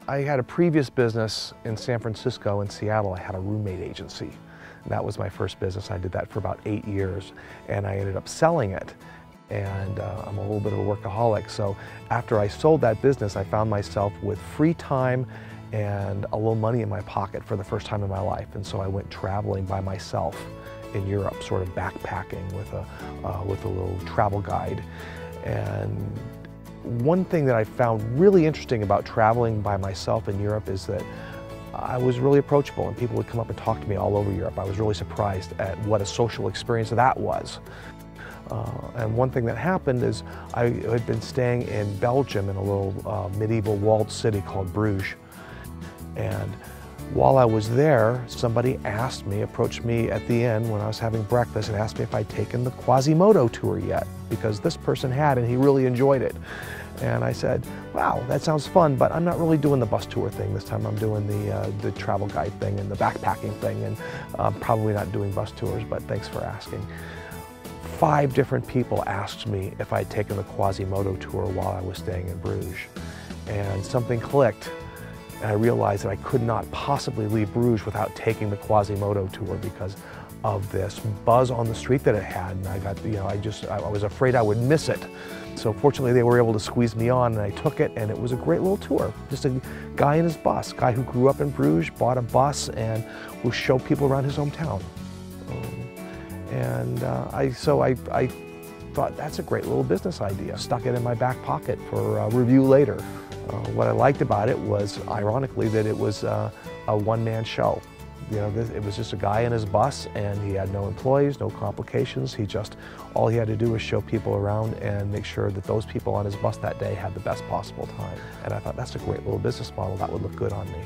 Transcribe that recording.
I had a previous business in San Francisco and Seattle. I had a roommate agency. That was my first business. I did that for about 8 years, and I ended up selling it. And I'm a little bit of a workaholic, so after I sold that business, I found myself with free time and a little money in my pocket for the first time in my life. And so I went traveling by myself in Europe, sort of backpacking with a little travel guide. And one thing that I found really interesting about traveling by myself in Europe is that I was really approachable and people would come up and talk to me all over Europe. I was really surprised at what a social experience that was. And one thing that happened is I had been staying in Belgium in a little medieval walled city called Bruges. And while I was there, somebody approached me at the end when I was having breakfast and asked me if I'd taken the Quasimodo tour yet, because this person had and he really enjoyed it. And I said, wow, that sounds fun, but I'm not really doing the bus tour thing this time. I'm doing the travel guide thing and the backpacking thing, and probably not doing bus tours, but thanks for asking. 5 different people asked me if I'd taken the Quasimodo tour while I was staying in Bruges. And something clicked, and I realized that I could not possibly leave Bruges without taking the Quasimodo tour because of this buzz on the street that it had. And I got, I was afraid I would miss it. So fortunately they were able to squeeze me on, and I took it, and it was a great little tour. Just a guy in his bus, a guy who grew up in Bruges, bought a bus, and will show people around his hometown. I thought that's a great little business idea. Stuck it in my back pocket for review later. What I liked about it was, ironically, that it was a one-man show. It was just a guy in his bus, and he had no employees, no complications. All he had to do was show people around and make sure that those people on his bus that day had the best possible time. And I thought, that's a great little business model. That would look good on me.